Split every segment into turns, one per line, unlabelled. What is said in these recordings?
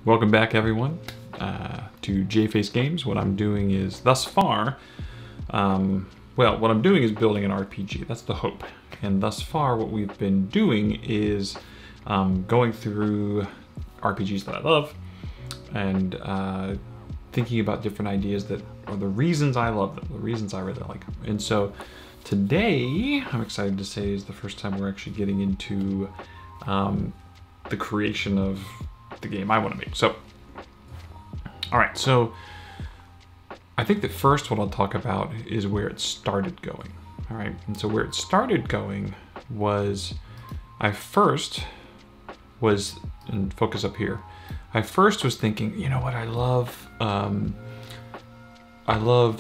Welcome back, everyone, to Jface Games. What I'm doing is, thus far, what I'm doing is building an RPG. That's the hope. And thus far, what we've been doing is going through RPGs that I love and thinking about different ideas that are the reasons I love them, the reasons I really like them. And so today, I'm excited to say, is the first time we're actually getting into the creation of the game I want to make. So, all right, so I think that first what I'll talk about is where it started going. All right, and so where it started going was, I first was, and focus up here, I first was thinking, you know what, I love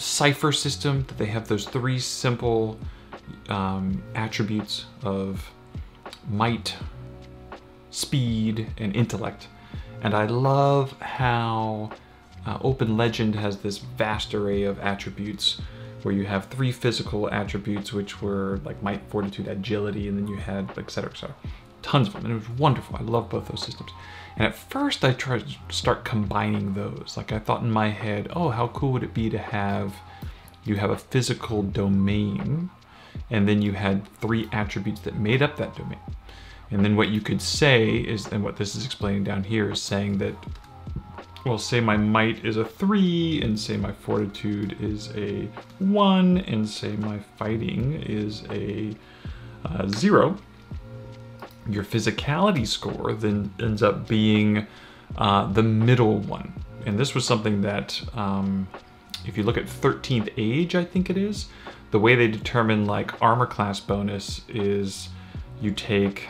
Cipher system, that they have those three simple attributes of might, speed, and intellect. And I love how Open Legend has this vast array of attributes where you have three physical attributes, which were like might, fortitude, agility, and then you had et cetera, tons of them, and it was wonderful. I love both those systems. And at first I tried to start combining those. Like I thought in my head, oh, how cool would it be to have, you have a physical domain, and then you had three attributes that made up that domain. And then what you could say is, and what this is explaining down here is saying that, well, say my might is a 3, and say my fortitude is a 1, and say my fighting is a 0. Your physicality score then ends up being the middle one. And this was something that, if you look at 13th age, I think it is, the way they determine like armor class bonus is you take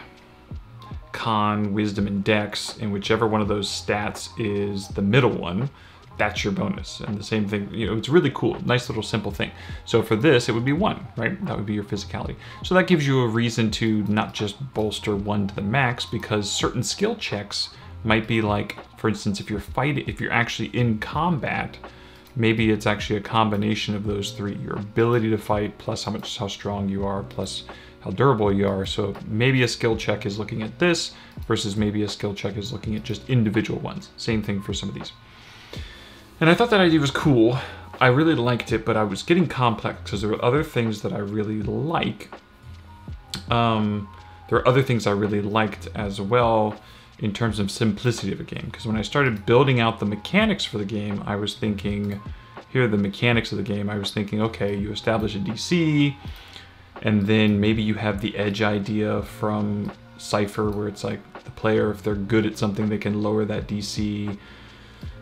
Con, Wisdom, and Dex, and whichever one of those stats is the middle one, that's your bonus. And the same thing, you know, it's really cool, nice little simple thing. So for this, it would be 1, right? That would be your physicality. So that gives you a reason to not just bolster 1 to the max, because certain skill checks might be like, for instance, if you're actually in combat, maybe it's actually a combination of those three: your ability to fight, plus how strong you are, plus how durable you are. So maybe a skill check is looking at this versus maybe a skill check is looking at just individual ones. Same thing for some of these. And I thought that idea was cool. I really liked it, but I was getting complex because there were other things that I really like. There are other things I really liked as well in terms of simplicity of a game. Because when I started building out the mechanics for the game, I was thinking, here are the mechanics of the game. I was thinking, okay, you establish a DC, and then maybe you have the edge idea from Cipher where it's like the player, if they're good at something, they can lower that DC.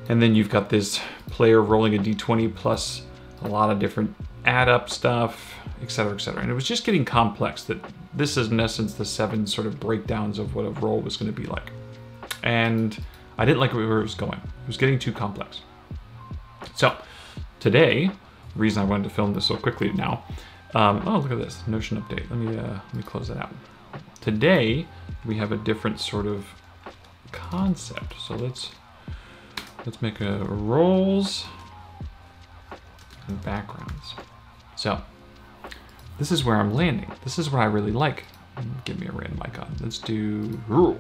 And then you've got this player rolling a D20 plus a lot of different add up stuff, et cetera, et cetera. And it was just getting complex, that this is in essence the 7 sort of breakdowns of what a roll was going to be like. And I didn't like where it was going. It was getting too complex. So today, the reason I wanted to film this so quickly now, oh, look at this, Notion update. Let me close that out. Today, we have a different sort of concept. So let's make a roles and backgrounds. So this is where I'm landing. This is what I really like. Give me a random icon. Let's do rule.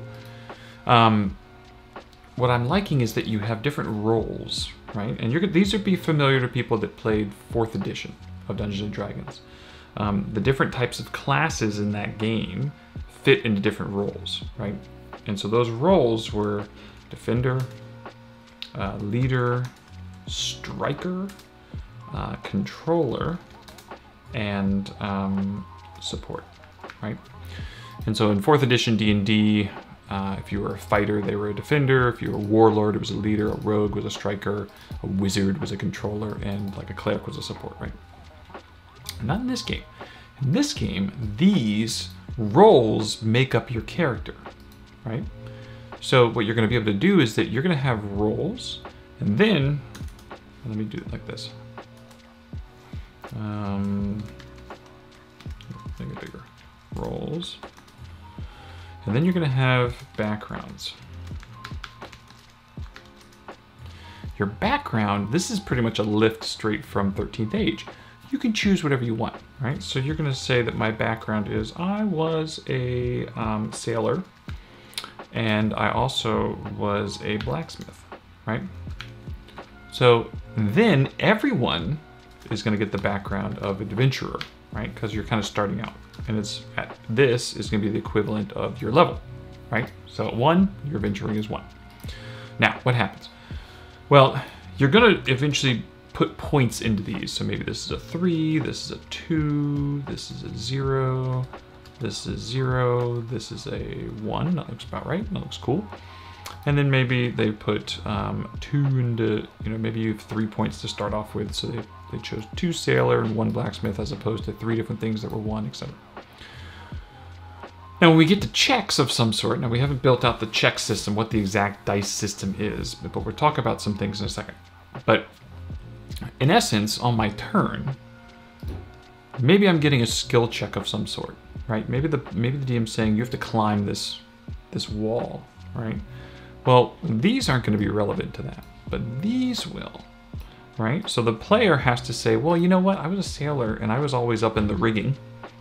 What I'm liking is that you have different roles, right? And these would be familiar to people that played 4th edition of Dungeons and Dragons. The different types of classes in that game fit into different roles, right? And so those roles were defender, leader, striker, controller, and support, right? And so in 4th edition D&D, if you were a fighter, they were a defender. If you were a warlord, it was a leader. A rogue was a striker. A wizard was a controller, and like a cleric was a support, right? Not in this game. In this game, these roles make up your character, right? So what you're going to be able to do is that you're going to have roles, and then, let me do it like this. Make it bigger. Roles. And then you're going to have backgrounds. Your background, this is pretty much a lift straight from 13th Age. You can choose whatever you want, right? So you're going to say that my background is, I was a sailor and I also was a blacksmith, right? So then everyone is going to get the background of adventurer, right? Because you're kind of starting out, and this is going to be the equivalent of your level, right? So at 1, your adventuring is 1. Now, what happens? Well, you're going to eventually put points into these. So maybe this is a 3, this is a 2, this is a 0, this is 0, this is a 1. That looks about right. That looks cool. And then maybe they put 2 into, maybe you have 3 points to start off with. So they chose 2 sailor and 1 blacksmith as opposed to 3 different things that were 1, etc. Now, when we get to checks of some sort, now we haven't built out the check system, what the exact dice system is, but we'll talk about some things in a second. But in essence, on my turn, maybe I'm getting a skill check of some sort, right? Maybe the DM's saying you have to climb this wall, right? Well, these aren't going to be relevant to that, but these will, right? So the player has to say, well, you know what? I was a sailor and I was always up in the rigging.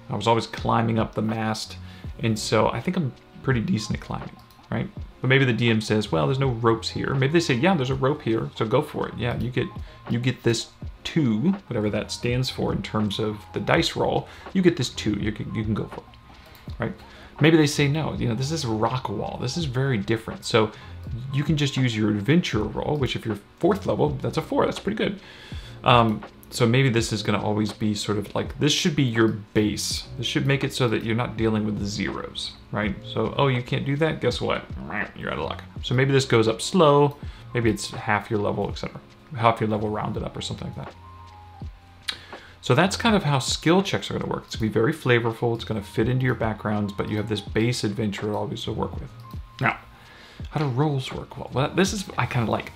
I was always climbing up the mast. And so I think I'm pretty decent at climbing, right? But maybe the DM says, well, there's no ropes here. Maybe they say, yeah, there's a rope here, so go for it. Yeah, you get this 2, whatever that stands for in terms of the dice roll. You get this 2, you can go for it, right? Maybe they say, no, this is a rock wall. This is very different. So you can just use your adventure roll, which if you're 4th level, that's a 4. That's pretty good. So maybe this is going to always be sort of like, this should be your base. This should make it so that you're not dealing with the zeros, right? So, oh, you can't do that? Guess what? You're out of luck. So maybe this goes up slow. Maybe it's half your level, etc. Half your level rounded up or something like that. So that's kind of how skill checks are going to work. It's going to be very flavorful. It's going to fit into your backgrounds, but you have this base adventure always to work with. Now, how do rolls work? Well, this is, I kind of like.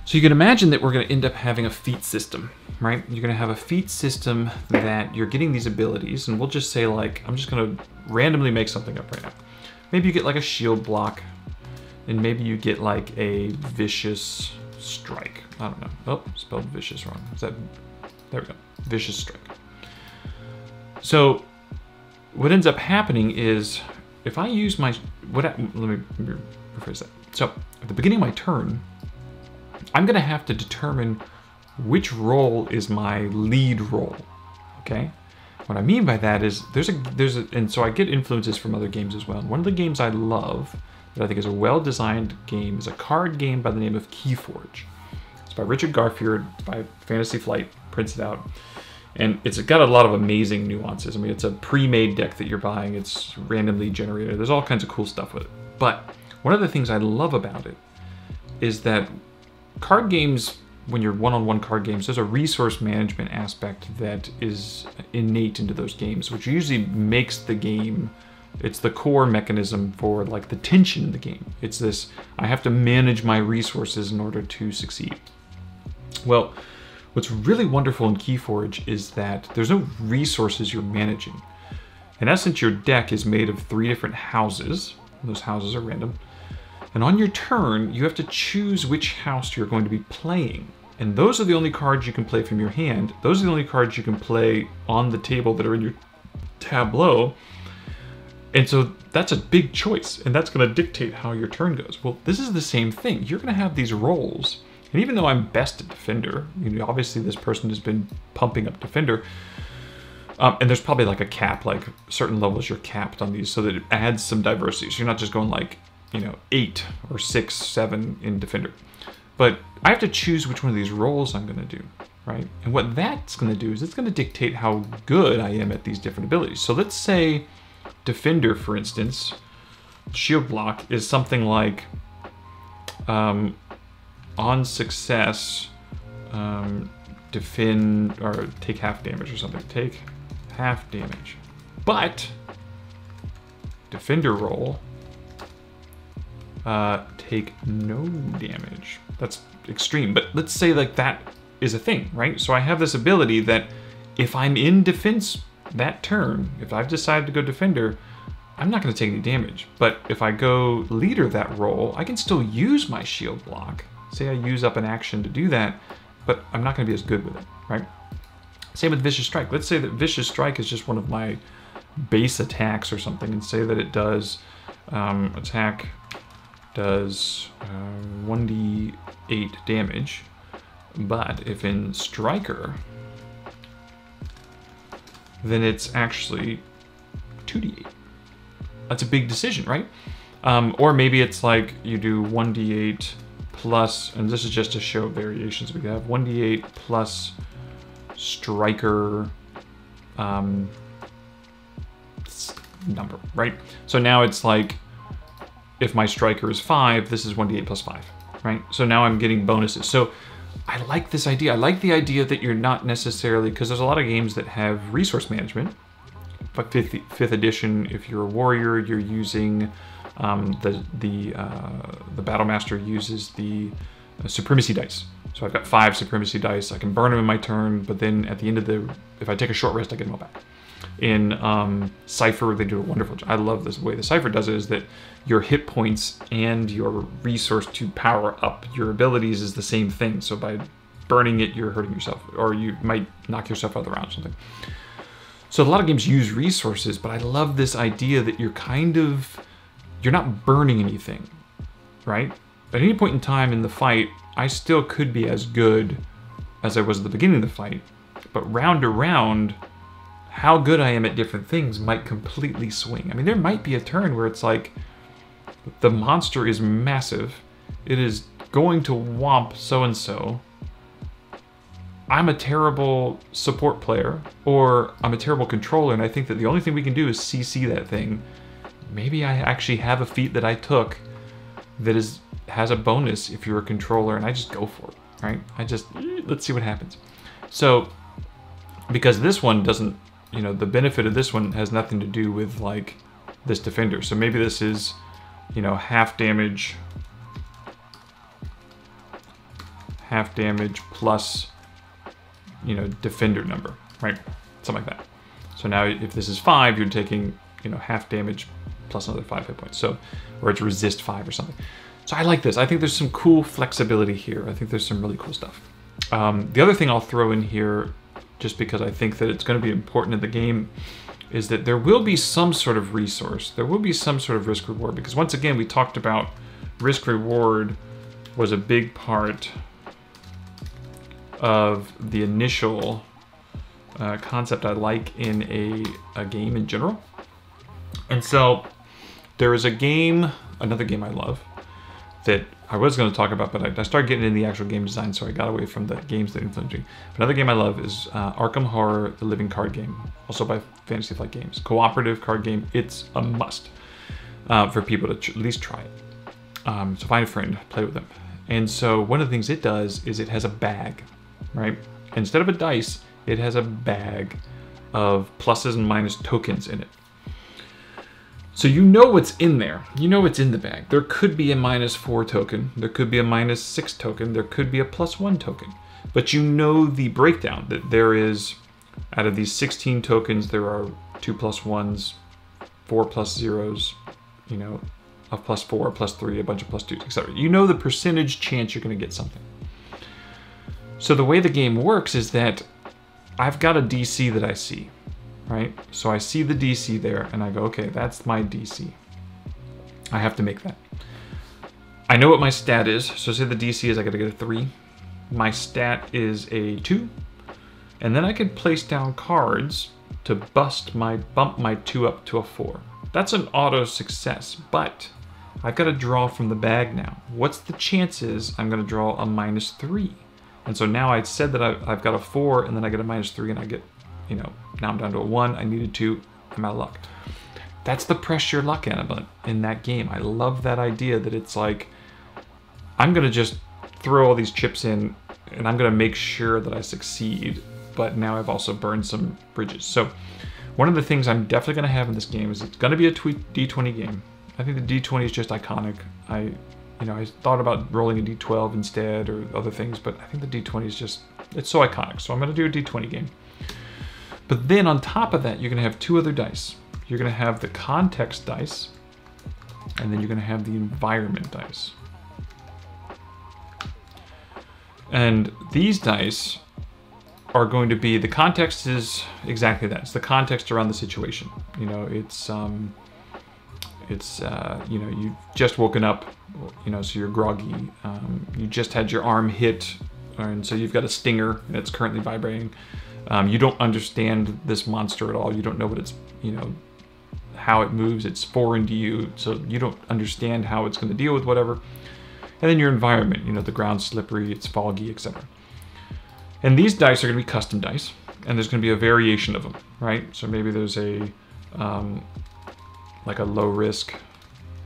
So you can imagine that we're going to end up having a feat system, right? You're going to have a feat system that you're getting these abilities, and we'll just say like, I'm just going to randomly make something up right now. Maybe you get like a shield block, and maybe you get like a vicious strike. I don't know. Oh, spelled vicious wrong. There we go. Vicious strike. So what ends up happening is if I use my, let me rephrase that. So at the beginning of my turn, I'm going to have to determine which role is my lead role, okay? What I mean by that is and so I get influences from other games as well. And one of the games I love that I think is a well-designed game is a card game by the name of Keyforge. It's by Richard Garfield, by Fantasy Flight, prints it out. And it's got a lot of amazing nuances. I mean, it's a pre-made deck that you're buying. It's randomly generated. There's all kinds of cool stuff with it. But one of the things I love about it is that card games, when you're one-on-one card games, there's a resource management aspect that is innate into those games, which usually makes the game, it's the core mechanism for like the tension in the game. It's this, I have to manage my resources in order to succeed. Well, what's really wonderful in Keyforge is that there's no resources you're managing. In essence, your deck is made of 3 different houses. Those houses are random. And on your turn, you have to choose which house you're going to be playing. And those are the only cards you can play from your hand. Those are the only cards you can play on the table that are in your tableau. And so that's a big choice, and that's going to dictate how your turn goes. Well, this is the same thing. You're going to have these roles. And even though I'm best at Defender, obviously this person has been pumping up Defender, and there's probably like a cap, like certain levels you're capped on these so that it adds some diversity. So you're not just going like, 8 or 6, 7 in Defender. But I have to choose which one of these roles I'm going to do, right? And what that's going to do is it's going to dictate how good I am at these different abilities. So let's say Defender, for instance, shield block is something like on success, defend or take half damage or something. Take half damage. But Defender roll, take no damage. That's extreme, but let's say like that is a thing, right? So I have this ability that if I'm in defense that turn, if I've decided to go Defender, I'm not going to take any damage. But if I go leader that role, I can still use my shield block. Say I use up an action to do that, but I'm not going to be as good with it, right? Same with Vicious Strike. Let's say that Vicious Strike is just one of my base attacks or something, and say that it does attack does 1d8 damage, but if in striker, then it's actually 2d8. That's a big decision, right? Or maybe it's like you do 1d8 plus, and this is just to show variations. We have 1d8 plus striker number, right? So now it's like, if my striker is 5, this is 1d8 plus 5, right? So now I'm getting bonuses. So I like this idea. I like the idea that you're not necessarily, because there's a lot of games that have resource management. But fifth edition, if you're a warrior, you're using the Battlemaster uses the supremacy dice. So I've got 5 supremacy dice. I can burn them in my turn, but then at the end of if I take a short rest, I get them all back. In Cypher, they do a wonderful job. I love this. The way the Cypher does it is that your hit points and your resource to power up your abilities is the same thing. So by burning it, you're hurting yourself, or you might knock yourself out of the round or something. So a lot of games use resources, but I love this idea that you're not burning anything, right? At any point in time in the fight, I still could be as good as I was at the beginning of the fight, but round to round, how good I am at different things might completely swing. I mean, there might be a turn where it's like, the monster is massive, it is going to whomp so-and-so, I'm a terrible support player, or I'm a terrible controller, and I think that the only thing we can do is CC that thing. Maybe I actually have a feat that I took that has a bonus if you're a controller, and I just go for it, right? Let's see what happens. So, because this one doesn't, the benefit of this one has nothing to do with, like, this defender. So maybe this is, half damage plus, defender number, right? Something like that. So now if this is 5, you're taking, half damage plus another 5 hit points. So, or it's resist 5 or something. So I like this. I think there's some cool flexibility here. I think there's some really cool stuff. The other thing I'll throw in here, just because I think that it's going to be important in the game, is that there will be some sort of resource. There will be some sort of risk reward, because once again, we talked about risk reward was a big part of the initial concept I like in a game in general. And so there is another game I love that I was going to talk about, but I started getting into the actual game design, so I got away from the games that influenced me. Another game I love is Arkham Horror, the Living Card Game, also by Fantasy Flight Games. Cooperative card game. It's a must for people to at least try it. So find a friend, play with them. And so one of the things it does is it has a bag, right? Instead of a dice, it has a bag of pluses and minus tokens in it. So you know what's in there. You know what's in the bag. There could be a -4 token. There could be a -6 token. There could be a +1 token. But you know the breakdown, that there is, out of these 16 tokens, there are 2 +1s, 4 +0s, a +4, a +3, a bunch of +2s, etc. You know the percentage chance you're going to get something. So the way the game works is that I've got a DC that I see, right? So I see the DC there, and I go, okay, that's my DC. I have to make that. I know what my stat is, so say the DC is I gotta get a 3. My stat is a 2, and then I can place down cards to bump my 2 up to a 4. That's an auto success, but I've got to draw from the bag now. What's the chances I'm gonna draw a -3? And so now I said that I've got a 4, and then I get a -3, and I get, now I'm down to a 1, I needed 2, I'm out of luck. That's the press your luck element in that game. I love that idea that it's like, I'm gonna just throw all these chips in, and I'm gonna make sure that I succeed, but now I've also burned some bridges. So one of the things I'm definitely gonna have in this game is it's gonna be a D20 game. I think the D20 is just iconic. I thought about rolling a D12 instead or other things, but I think the D20 is just, it's so iconic. So I'm gonna do a D20 game. But then on top of that, you're gonna have 2 other dice. You're gonna have the context dice, and then you're gonna have the environment dice. And these dice are going to be, the context is exactly that. It's the context around the situation. It's, you know, you've just woken up, you know, so you're groggy. You just had your arm hit, and so you've got a stinger and it's currently vibrating. You don't understand this monster at all. You don't know what it's, you know, how it moves. It's foreign to you, so you don't understand how it's going to deal with whatever. And then your environment, you know, the ground's slippery, it's foggy, etc. And these dice are going to be custom dice, and there's going to be a variation of them, right? So maybe there's a like a low risk,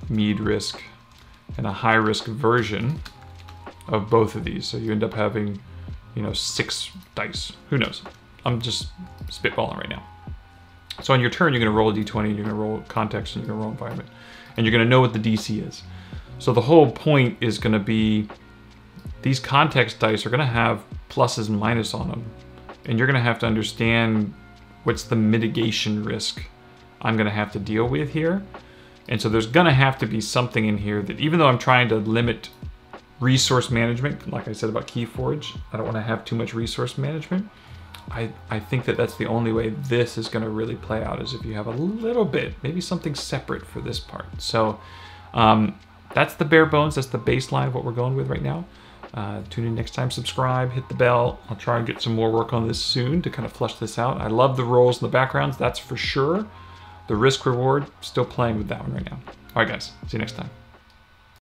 mid risk, and a high risk version of both of these. So you end up having, you know, 6 dice. Who knows? I'm just spitballing right now. So on your turn, you're going to roll a d20, and you're going to roll context, and you're going to roll environment, and you're going to know what the DC is. So the whole point is going to be these context dice are going to have pluses and minuses on them, and you're going to have to understand what's the mitigation risk I'm going to have to deal with here. And so there's going to have to be something in here that, even though I'm trying to limit resource management, like I said about Keyforge, I don't want to have too much resource management. I think that that's the only way this is going to really play out, is if you have a little bit, maybe something separate for this part. So that's the bare bones, that's the baseline of what we're going with right now. Tune in next time, subscribe, hit the bell. I'll try and get some more work on this soon to kind of flush this out. I love the roles and the backgrounds, that's for sure. The risk reward, still playing with that one right now. All right, guys, see you next time.